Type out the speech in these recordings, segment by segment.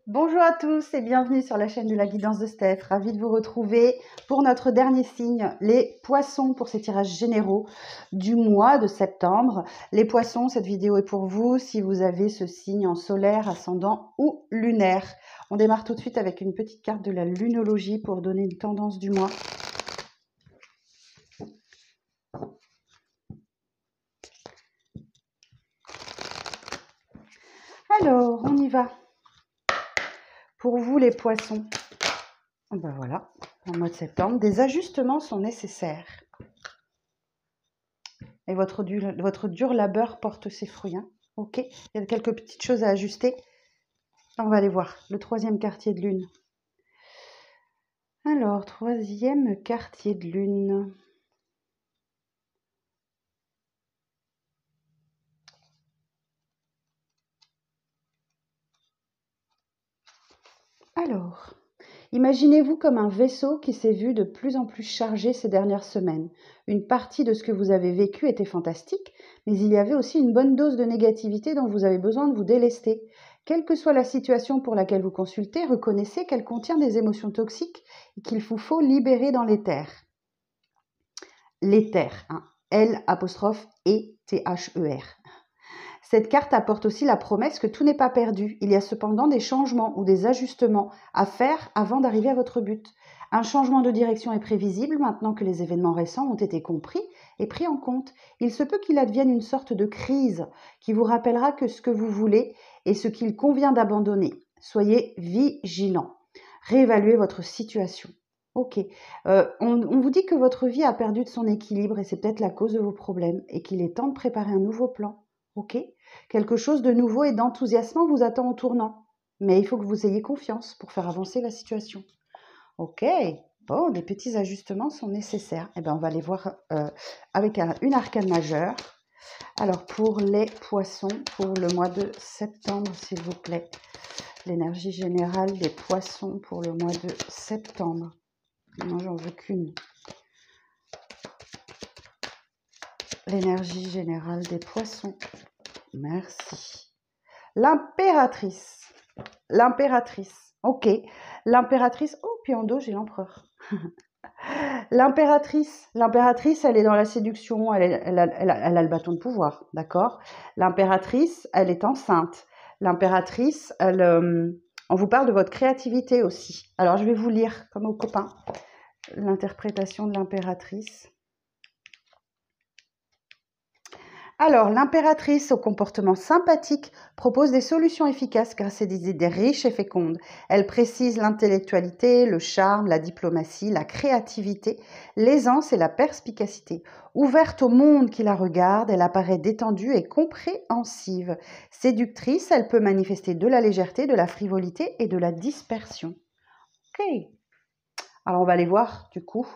Bonjour à tous et bienvenue sur la chaîne de la guidance de Steph. Ravie de vous retrouver pour notre dernier signe, les poissons, pour ces tirages généraux du mois de septembre. Les poissons, cette vidéo est pour vous si vous avez ce signe en solaire, ascendant ou lunaire. On démarre tout de suite avec une petite carte de la lunologie pour donner une tendance du mois. Alors, on y va. Pour vous les poissons, ben voilà, en mois de septembre, des ajustements sont nécessaires. Et votre dur labeur porte ses fruits. Hein. Ok, il y a quelques petites choses à ajuster. On va aller voir le troisième quartier de lune. Alors, troisième quartier de lune. Alors, imaginez-vous comme un vaisseau qui s'est vu de plus en plus chargé ces dernières semaines. Une partie de ce que vous avez vécu était fantastique, mais il y avait aussi une bonne dose de négativité dont vous avez besoin de vous délester. Quelle que soit la situation pour laquelle vous consultez, reconnaissez qu'elle contient des émotions toxiques et qu'il vous faut libérer dans l'éther. L'éther, hein, L'-E-T-H-E-R. Cette carte apporte aussi la promesse que tout n'est pas perdu. Il y a cependant des changements ou des ajustements à faire avant d'arriver à votre but. Un changement de direction est prévisible maintenant que les événements récents ont été compris et pris en compte. Il se peut qu'il advienne une sorte de crise qui vous rappellera que ce que vous voulez est ce qu'il convient d'abandonner. Soyez vigilants. Réévaluez votre situation. Ok. On vous dit que votre vie a perdu de son équilibre et c'est peut-être la cause de vos problèmes et qu'il est temps de préparer un nouveau plan. Ok, quelque chose de nouveau et d'enthousiasmant vous attend au tournant. Mais il faut que vous ayez confiance pour faire avancer la situation. Ok, bon, des petits ajustements sont nécessaires. Eh bien, on va les voir avec une arcane majeure. Alors, pour les poissons, pour le mois de septembre, s'il vous plaît. L'énergie générale des poissons pour le mois de septembre. Non, j'en veux qu'une. L'énergie générale des poissons. Merci. L'impératrice. L'impératrice. Ok. L'impératrice. Oh, puis en dos, j'ai l'empereur. L'impératrice, elle est dans la séduction, elle a le bâton de pouvoir, d'accord? L'impératrice, elle est enceinte. L'impératrice, on vous parle de votre créativité aussi. Alors, je vais vous lire, comme aux copains, l'interprétation de l'impératrice. Alors, l'impératrice au comportement sympathique propose des solutions efficaces grâce à des idées riches et fécondes. Elle précise l'intellectualité, le charme, la diplomatie, la créativité, l'aisance et la perspicacité. Ouverte au monde qui la regarde, elle apparaît détendue et compréhensive. Séductrice, elle peut manifester de la légèreté, de la frivolité et de la dispersion. Ok. Alors, on va aller voir, du coup,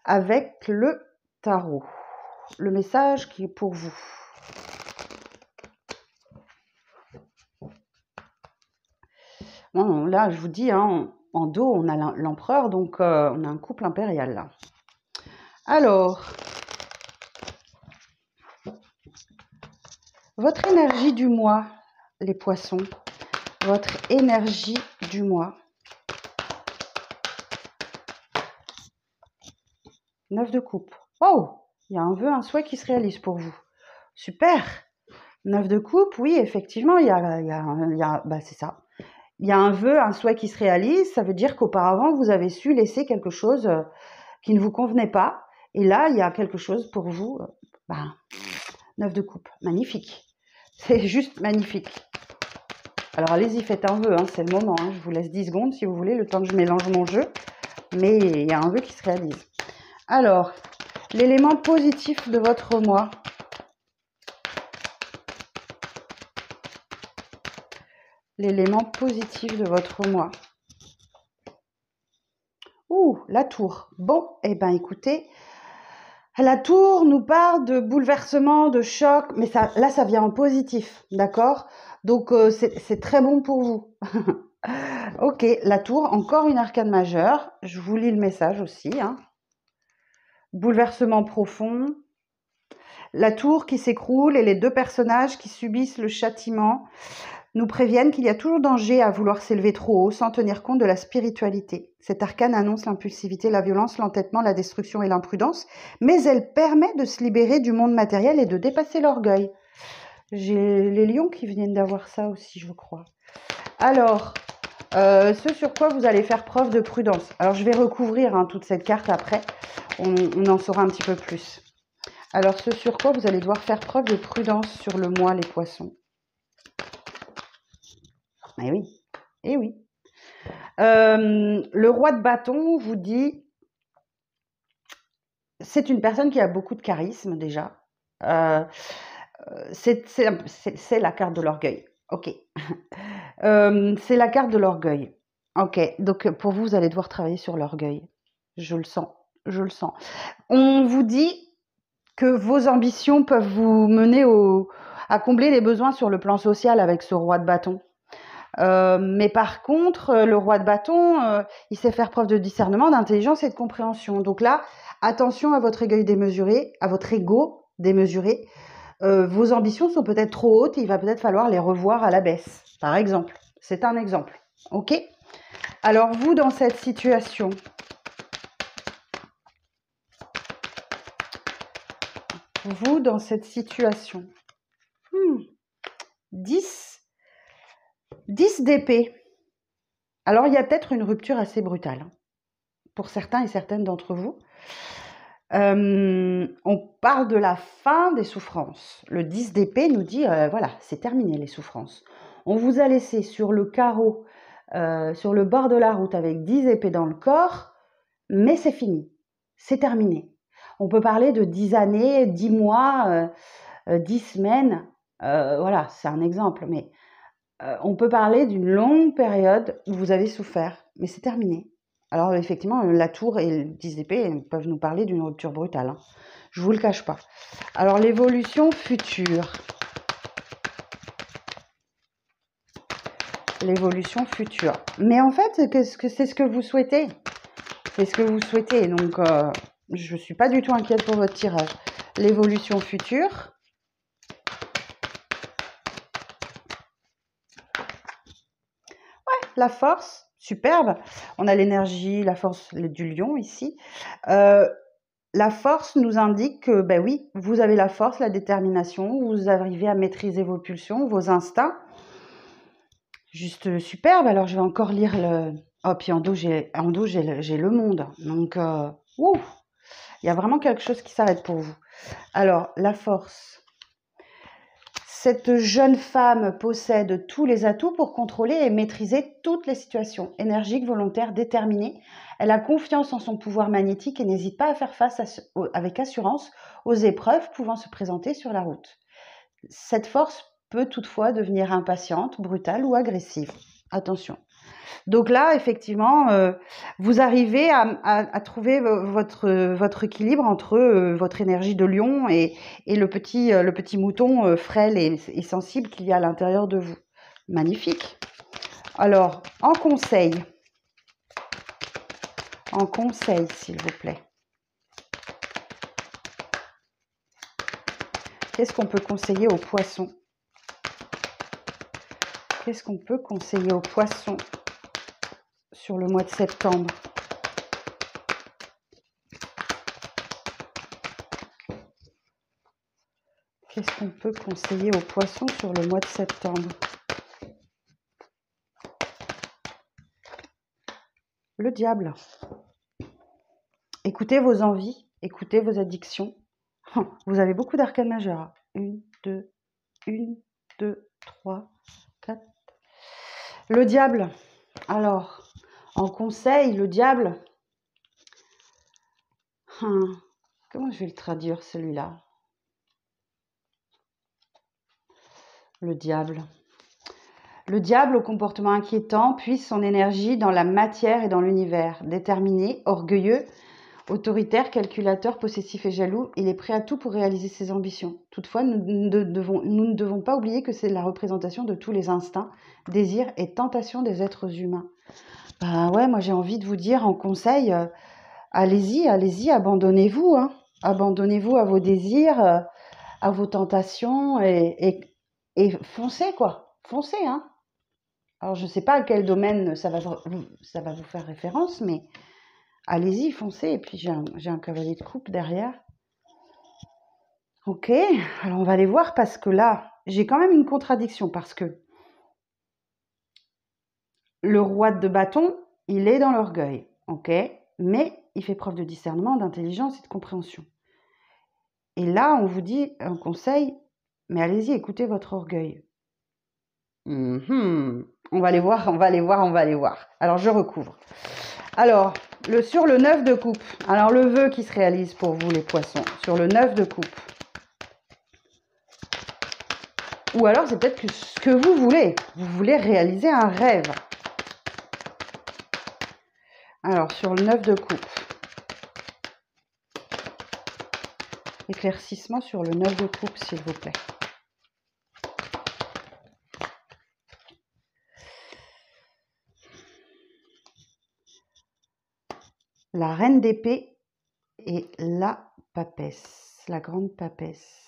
avec le tarot. Le message qui est pour vous. Bon, là, je vous dis, hein, en dos, on a l'empereur, donc on a un couple impérial là. Alors, votre énergie du mois, les poissons, votre énergie du mois. 9 de coupe. Oh, il y a un vœu, un souhait qui se réalise pour vous. Super. 9 de coupe, oui, effectivement, bah, c'est ça. Il y a un vœu, un souhait qui se réalise. Ça veut dire qu'auparavant, vous avez su laisser quelque chose qui ne vous convenait pas. Et là, il y a quelque chose pour vous. 9 de coupe, magnifique. C'est juste magnifique. Alors, allez-y, faites un vœu, hein, c'est le moment. Hein. Je vous laisse 10 secondes si vous voulez, le temps que je mélange mon jeu. Mais il y a un vœu qui se réalise. Alors, l'élément positif de votre mois. L'élément positif de votre mois. Ouh, la tour. Bon, eh bien, écoutez, la tour nous parle de bouleversement, de choc, mais ça, là, ça vient en positif, d'accord? Donc, c'est très bon pour vous. Ok, la tour, encore une arcane majeure. Je vous lis le message aussi. Hein. Bouleversement profond. La tour qui s'écroule et les deux personnages qui subissent le châtiment. nous préviennent qu'il y a toujours danger à vouloir s'élever trop haut sans tenir compte de la spiritualité. Cet arcane annonce l'impulsivité, la violence, l'entêtement, la destruction et l'imprudence, mais elle permet de se libérer du monde matériel et de dépasser l'orgueil. J'ai les lions qui viennent d'avoir ça aussi, je crois. Alors, ce sur quoi vous allez faire preuve de prudence. Alors, je vais recouvrir toute cette carte après. On en saura un petit peu plus. Alors, ce sur quoi vous allez devoir faire preuve de prudence sur le mois, les poissons. Eh oui, eh oui. Le roi de bâton vous dit, c'est une personne qui a beaucoup de charisme déjà. C'est la carte de l'orgueil. Ok. C'est la carte de l'orgueil. Ok. Donc pour vous, vous allez devoir travailler sur l'orgueil. Je le sens. Je le sens. On vous dit que vos ambitions peuvent vous mener à combler les besoins sur le plan social avec ce roi de bâton. Mais par contre, le roi de bâton, il sait faire preuve de discernement, d'intelligence et de compréhension. Donc là, attention à votre égoï démesuré, à votre ego démesuré. Vos ambitions sont peut-être trop hautes et il va peut-être falloir les revoir à la baisse, par exemple. C'est un exemple. Ok ? Alors, vous, dans cette situation, vous, dans cette situation, 10 d'épée. Alors, il y a peut-être une rupture assez brutale pour certains et certaines d'entre vous. On parle de la fin des souffrances. Le 10 d'épée nous dit, voilà, c'est terminé les souffrances. On vous a laissé sur le carreau, sur le bord de la route avec 10 épées dans le corps, mais c'est fini, c'est terminé. On peut parler de 10 années, 10 mois, 10 semaines, voilà, c'est un exemple, mais on peut parler d'une longue période où vous avez souffert, mais c'est terminé. Alors effectivement, la tour et le 10 d'épée peuvent nous parler d'une rupture brutale. Hein. Je vous le cache pas. Alors l'évolution future. L'évolution future. Mais en fait, c'est ce que vous souhaitez. C'est ce que vous souhaitez. Donc, je ne suis pas du tout inquiète pour votre tirage. L'évolution future. Ouais, la force. Superbe. On a l'énergie, la force du lion ici. La force nous indique que, ben oui, vous avez la force, la détermination, vous arrivez à maîtriser vos pulsions, vos instincts. Juste superbe. Alors, je vais encore lire le... Oh, puis en dos, j'ai le monde. Donc, il y a vraiment quelque chose qui s'arrête pour vous. Alors, la force. Cette jeune femme possède tous les atouts pour contrôler et maîtriser toutes les situations. Énergique, volontaire, déterminée. Elle a confiance en son pouvoir magnétique et n'hésite pas à faire face avec assurance aux épreuves pouvant se présenter sur la route. Cette force peut toutefois devenir impatiente, brutale ou agressive. Attention. Donc là, effectivement, vous arrivez à trouver votre équilibre entre votre énergie de lion et le petit mouton frêle et sensible qu'il y a à l'intérieur de vous. Magnifique. Alors, en conseil, s'il vous plaît. Qu'est-ce qu'on peut conseiller aux poissons? Qu'est-ce qu'on peut conseiller aux poissons sur le mois de septembre? Qu'est-ce qu'on peut conseiller aux poissons sur le mois de septembre? Le diable. Écoutez vos envies, écoutez vos addictions. Vous avez beaucoup d'arcanes majeurs. 1, 2, 3, 4. Le diable. Alors, en conseil, le diable. Comment je vais le traduire, celui-là? Le diable. Le diable, au comportement inquiétant, puise son énergie dans la matière et dans l'univers. Déterminé, orgueilleux, autoritaire, calculateur, possessif et jaloux, il est prêt à tout pour réaliser ses ambitions. Toutefois, nous ne devons pas oublier que c'est la représentation de tous les instincts, désirs et tentations des êtres humains. Ben ouais, moi j'ai envie de vous dire en conseil, allez-y, abandonnez-vous. Hein. Abandonnez-vous à vos désirs, à vos tentations et foncez quoi. foncez, hein. Alors, je ne sais pas à quel domaine ça va vous faire référence, mais allez-y, foncez. Et puis, j'ai un cavalier de coupe derrière. Ok, alors on va aller voir parce que là, j'ai quand même une contradiction parce que le roi de bâton, il est dans l'orgueil, ok, mais il fait preuve de discernement, d'intelligence et de compréhension. Et là, on vous dit un conseil, mais allez-y, écoutez votre orgueil. On va aller voir, on va aller voir, on va aller voir. Alors, je recouvre. Alors, sur le 9 de coupe, alors le vœu qui se réalise pour vous les poissons, sur le 9 de coupe. Ou alors, c'est peut-être ce que vous voulez réaliser un rêve. Alors, sur le 9 de coupe, éclaircissement sur le 9 de coupe, s'il vous plaît. La reine d'épée et la papesse, la grande papesse.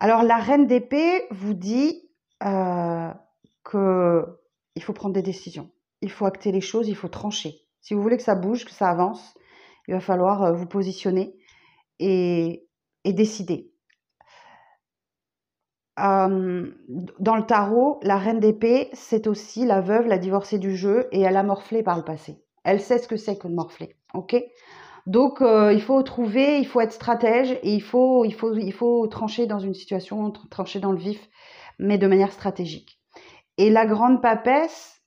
Alors, la reine d'épée vous dit qu'il faut prendre des décisions. Il faut acter les choses, il faut trancher. Si vous voulez que ça bouge, que ça avance, il va falloir vous positionner et décider. Dans le tarot, la reine d'épée, c'est aussi la veuve, la divorcée du jeu, et elle a morflé par le passé. Elle sait ce que c'est que de morfler, ok? Donc, il faut être stratège, et il faut trancher dans une situation, trancher dans le vif, mais de manière stratégique. Et la grande papesse,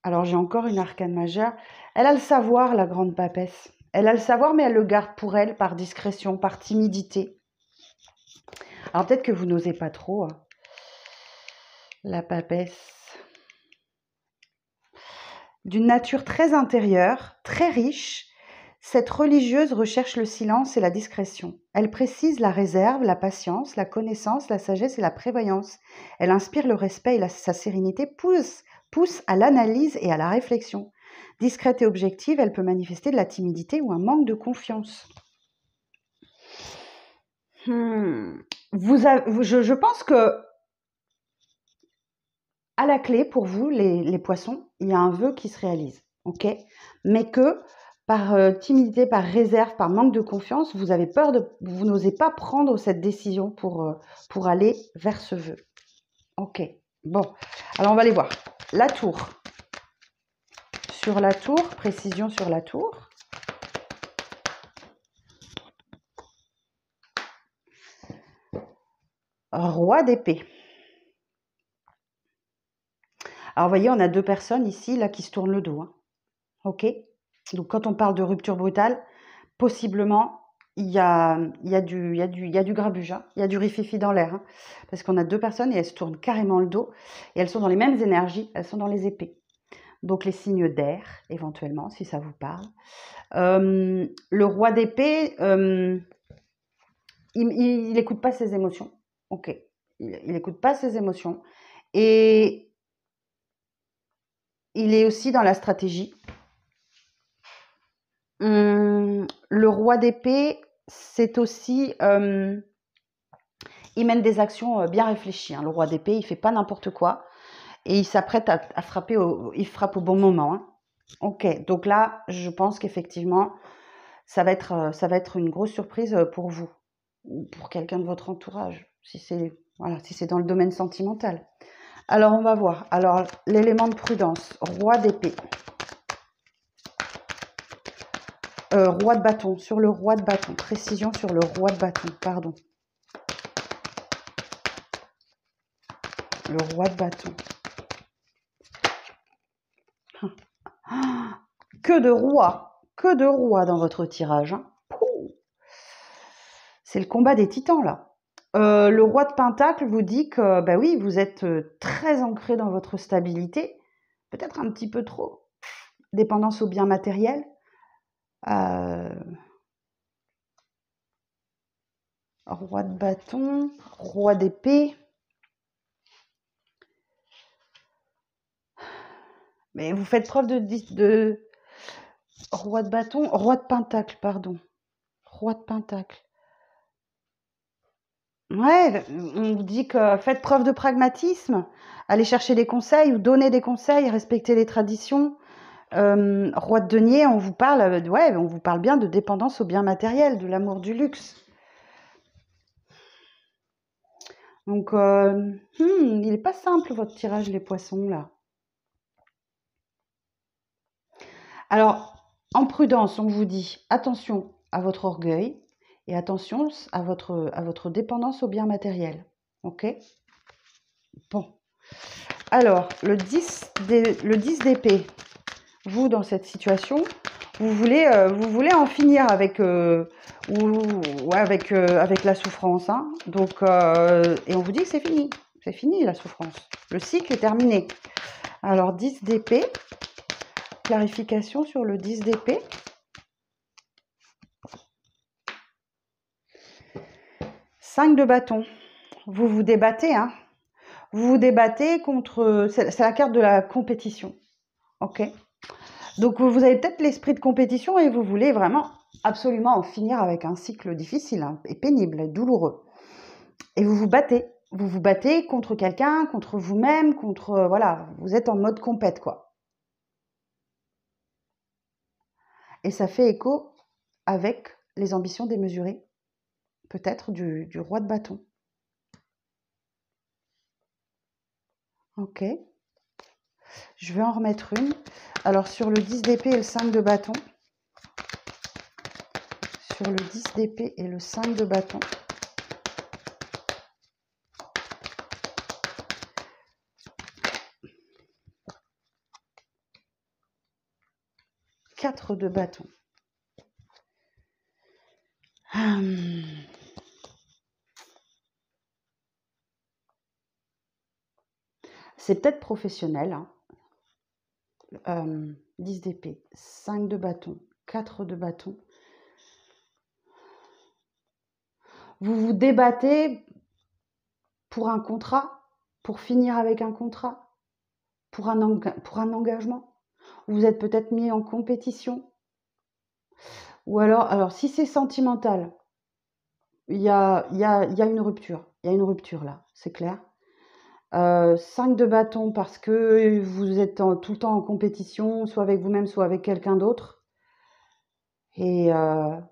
alors j'ai encore une arcane majeure, elle a le savoir, la grande papesse. Elle a le savoir, mais elle le garde pour elle, par discrétion, par timidité. Alors peut-être que vous n'osez pas trop, hein. La papesse. D'une nature très intérieure, très riche, cette religieuse recherche le silence et la discrétion. Elle précise la réserve, la patience, la connaissance, la sagesse et la prévoyance. Elle inspire le respect et sa sérénité pousse à l'analyse et à la réflexion. Discrète et objective, elle peut manifester de la timidité ou un manque de confiance. Je pense que à la clé, pour vous, les poissons, il y a un vœu qui se réalise, ok? Mais que par timidité, par réserve, par manque de confiance, vous avez peur vous n'osez pas prendre cette décision pour aller vers ce vœu. Ok, bon, alors on va aller voir. La tour. Sur la tour, précision sur la tour. Roi d'épée. Alors, vous voyez, on a deux personnes ici, là, qui se tournent le dos. Hein. OK? Donc, quand on parle de rupture brutale, possiblement, il y a du grabuge, hein. Il y a du rififi dans l'air. Hein. Parce qu'on a deux personnes et elles se tournent carrément le dos. Et elles sont dans les mêmes énergies, elles sont dans les épées. Donc, les signes d'air, éventuellement, si ça vous parle. Le roi d'épée, il n'écoute pas ses émotions. OK. Il n'écoute pas ses émotions. Et il est aussi dans la stratégie. Le roi d'épée, c'est aussi... il mène des actions bien réfléchies. Hein. Le roi d'épée, il ne fait pas n'importe quoi. Et il s'apprête à frapper, il frappe au bon moment. Hein. Ok, donc là, je pense qu'effectivement, ça va être une grosse surprise pour vous. Ou pour quelqu'un de votre entourage, si c'est dans le domaine sentimental. Alors, on va voir. Alors, l'élément de prudence, roi d'épée. Roi de bâton, sur le roi de bâton. Précision sur le roi de bâton, pardon. Le roi de bâton. Que de rois dans votre tirage. Hein. C'est le combat des titans, là. Le roi de pentacle vous dit que, bah oui, vous êtes très ancré dans votre stabilité, peut-être un petit peu trop. Dépendance aux biens matériels. Roi de bâton, roi d'épée. Mais vous faites preuve de... Roi de bâton, roi de pentacle, pardon. Roi de pentacle. Ouais, on vous dit que faites preuve de pragmatisme, allez chercher des conseils ou donner des conseils, respectez les traditions. Roi de denier, on vous parle, ouais, on vous parle bien de dépendance aux biens matériels, de l'amour du luxe. Donc, il n'est pas simple votre tirage, les poissons, là. Alors, en prudence, on vous dit attention à votre orgueil et attention à votre dépendance aux biens matériels. Ok? Bon. Alors, le 10 d'épée, vous, dans cette situation, vous voulez en finir avec, avec la souffrance. Hein. Donc, et on vous dit que c'est fini. C'est fini la souffrance. Le cycle est terminé. Alors, 10 d'épée. Clarification sur le 10 d'épée. 5 de bâton. Vous vous débattez, hein. Vous vous débattez contre... C'est la carte de la compétition. Ok. Donc, vous avez peut-être l'esprit de compétition et vous voulez vraiment absolument en finir avec un cycle difficile hein, et pénible et douloureux. Et vous vous battez. Vous vous battez contre quelqu'un, contre vous-même, contre... voilà, vous êtes en mode compète, quoi. Et ça fait écho avec les ambitions démesurées, peut-être, du roi de bâton. Ok. Je vais en remettre une. Alors, sur le 10 d'épée et le 5 de bâton. Sur le 10 d'épée et le 5 de bâton. Quatre de bâton. C'est peut-être professionnel. Hein. 10 d'épée, 5 de bâton, 4 de bâton. Vous vous débattez pour un contrat, pour finir avec un contrat, pour un engagement. Vous êtes peut-être mis en compétition. Ou alors si c'est sentimental, il y a une rupture. Il y a une rupture là, c'est clair. 5 de bâton parce que vous êtes tout le temps en compétition, soit avec vous-même, soit avec quelqu'un d'autre. Et on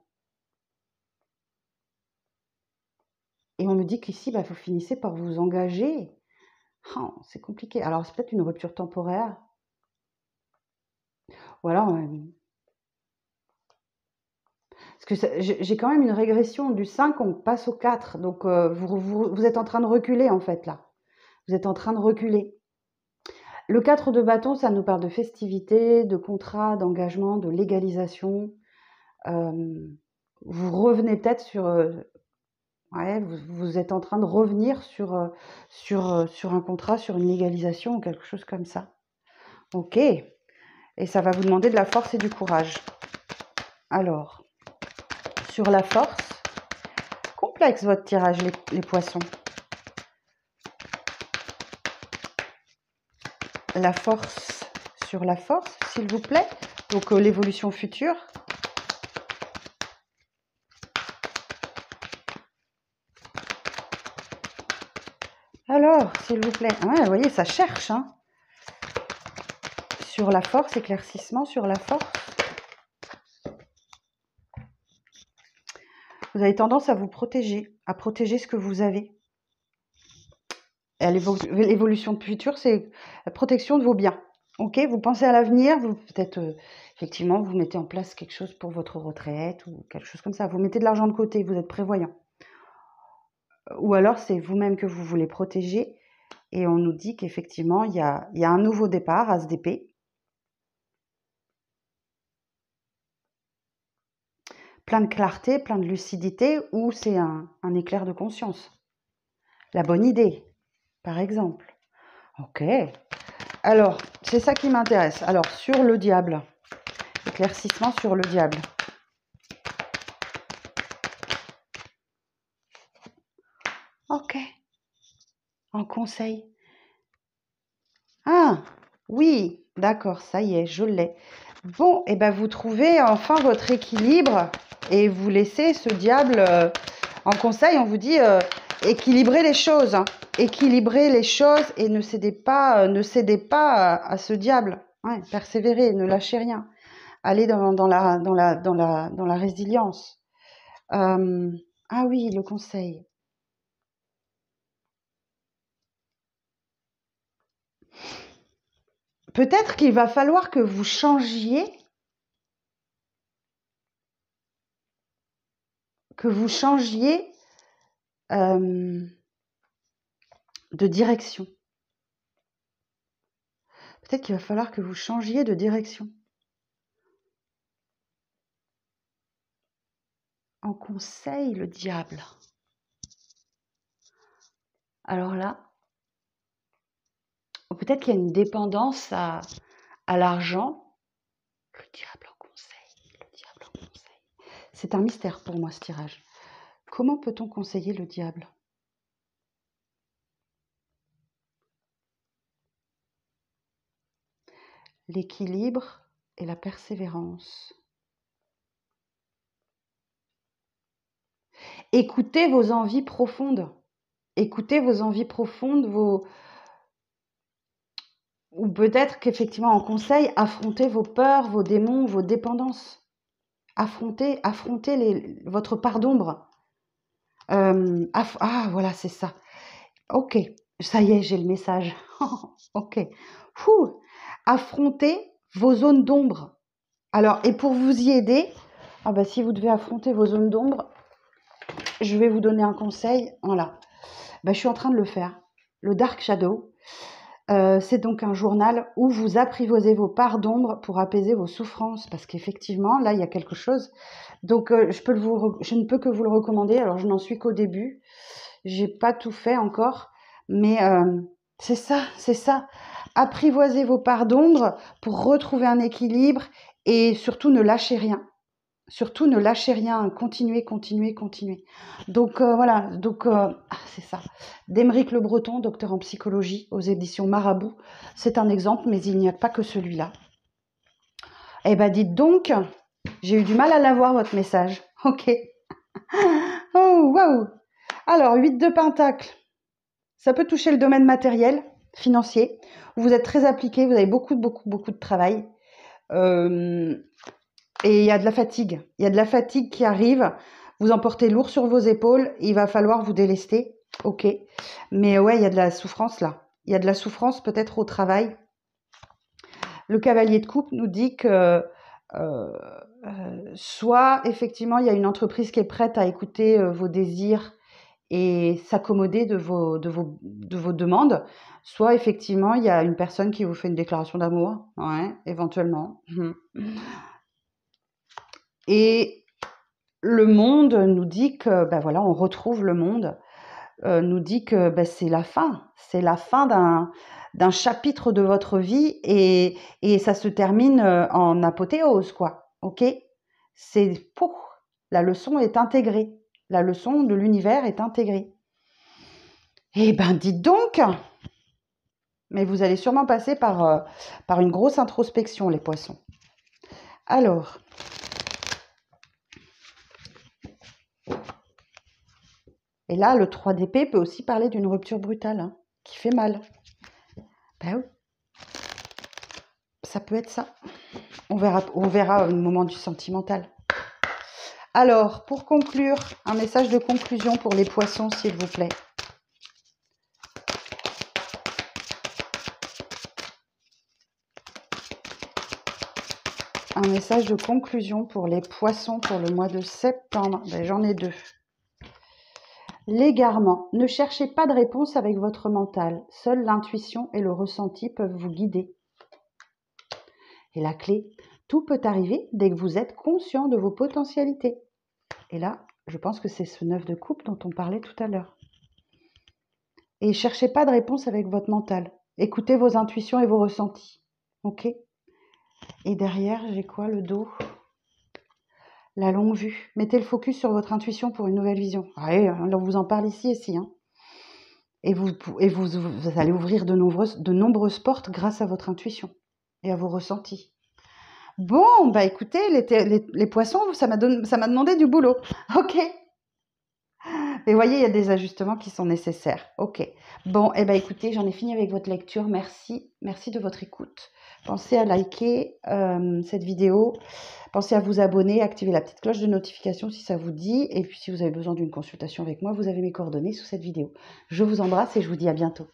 me dit qu'ici, vous finissez par vous engager. Oh, c'est compliqué. Alors, c'est peut-être une rupture temporaire. Ou alors... parce que j'ai quand même une régression du 5, on passe au 4. Donc, vous êtes en train de reculer, en fait, là. Vous êtes en train de reculer. Le 4 de bâton, ça nous parle de festivité, de contrat, d'engagement, de légalisation. Vous revenez peut-être sur... ouais, vous êtes en train de revenir sur un contrat, sur une légalisation ou quelque chose comme ça. Ok. Et ça va vous demander de la force et du courage. Alors, sur la force, complexe votre tirage, les poissons. La force sur la force, s'il vous plaît. Donc, l'évolution future. Alors, s'il vous plaît. Ouais, vous voyez, ça cherche. Hein. Sur la force, éclaircissement sur la force. Vous avez tendance à vous protéger, à protéger ce que vous avez. L'évolution future, c'est la protection de vos biens. Ok, vous pensez à l'avenir, vous peut-être effectivement vous mettez en place quelque chose pour votre retraite ou quelque chose comme ça. Vous mettez de l'argent de côté, vous êtes prévoyant. Ou alors c'est vous-même que vous voulez protéger et on nous dit qu'effectivement il y a un nouveau départ à SDP. Plein de clarté, plein de lucidité ou c'est un éclair de conscience. La bonne idée, par exemple. Ok. Alors, c'est ça qui m'intéresse. Alors, sur le diable. Éclaircissement sur le diable. Ok. En conseil. Ah, oui. D'accord, ça y est, je l'ai. Bon, et vous trouvez enfin votre équilibre et vous laissez ce diable en conseil. On vous dit, équilibrez les choses, hein. Équilibrez les choses et ne cédez pas à ce diable. Ouais, persévérez, ne lâchez rien. Allez dans la résilience. Ah oui, le conseil. Peut-être qu'il va falloir que vous changiez de direction. Peut-être qu'il va falloir que vous changiez de direction. En conseil, le diable. Alors là, peut-être qu'il y a une dépendance à l'argent. Le diable en conseil. Le diable en conseil. C'est un mystère pour moi, ce tirage. Comment peut-on conseiller le diable ? L'équilibre et la persévérance. Écoutez vos envies profondes. Écoutez vos envies profondes, ou peut-être qu'effectivement en conseil, affrontez vos peurs, vos démons, vos dépendances. Affrontez votre part d'ombre. Ah, voilà, c'est ça. Ok, ça y est, j'ai le message. Ok. Affrontez vos zones d'ombre. Alors, et pour vous y aider, si vous devez affronter vos zones d'ombre, je vais vous donner un conseil. Voilà. Je suis en train de le faire. Le Dark Shadow. C'est donc un journal où vous apprivoisez vos parts d'ombre pour apaiser vos souffrances, parce qu'effectivement, là, il y a quelque chose. Donc, je ne peux que vous le recommander. Alors, je n'en suis qu'au début. J'ai pas tout fait encore, mais c'est ça. Apprivoisez vos parts d'ombre pour retrouver un équilibre et surtout ne lâchez rien. Surtout, ne lâchez rien, continuez. Donc, voilà, c'est ça. D'Aymeric Le Breton, docteur en psychologie, aux éditions Marabout. C'est un exemple, mais il n'y a pas que celui-là. Eh bien, dites donc, j'ai eu du mal à l'avoir, votre message. Ok. Oh, waouh. Alors, 8 de Pentacle. Ça peut toucher le domaine matériel, financier. Vous êtes très appliqué, vous avez beaucoup de travail. Et il y a de la fatigue. Il y a de la fatigue qui arrive. Vous en portez lourd sur vos épaules. Il va falloir vous délester. Ok. Mais ouais, il y a de la souffrance là. Il y a de la souffrance peut-être au travail. Le cavalier de coupe nous dit que soit effectivement il y a une entreprise qui est prête à écouter vos désirs et s'accommoder de vos demandes, soit effectivement il y a une personne qui vous fait une déclaration d'amour, ouais, éventuellement. Et le monde nous dit que, voilà, on retrouve le monde, nous dit que c'est la fin d'un chapitre de votre vie et ça se termine en apothéose, quoi, ok ? C'est la leçon est intégrée, la leçon de l'univers est intégrée. Eh ben, dites donc! Mais vous allez sûrement passer par une grosse introspection, les poissons. Alors, et là, le 3 d'épée peut aussi parler d'une rupture brutale, hein, qui fait mal. Ben oui. Ça peut être ça. On verra au moment du sentimental. Alors, pour conclure, un message de conclusion pour les poissons, s'il vous plaît. Un message de conclusion pour les poissons pour le mois de septembre. J'en ai 2. L'égarement. Ne cherchez pas de réponse avec votre mental. Seule l'intuition et le ressenti peuvent vous guider. Et la clé, tout peut arriver dès que vous êtes conscient de vos potentialités. Et là, je pense que c'est ce 9 de coupe dont on parlait tout à l'heure. Et cherchez pas de réponse avec votre mental. Écoutez vos intuitions et vos ressentis. Ok ? Et derrière, j'ai quoi, le dos ? La longue vue. Mettez le focus sur votre intuition pour une nouvelle vision. Ouais, on vous en parle ici. Hein. Et vous allez ouvrir de nombreuses portes grâce à votre intuition et à vos ressentis. Bon, écoutez, les poissons, ça m'a demandé du boulot. Ok. Et vous voyez, il y a des ajustements qui sont nécessaires. Ok. Bon, eh ben, écoutez, j'en ai fini avec votre lecture. Merci. Merci de votre écoute. Pensez à liker cette vidéo. Pensez à vous abonner, activer la petite cloche de notification si ça vous dit. Et puis, si vous avez besoin d'une consultation avec moi, vous avez mes coordonnées sous cette vidéo. Je vous embrasse et je vous dis à bientôt.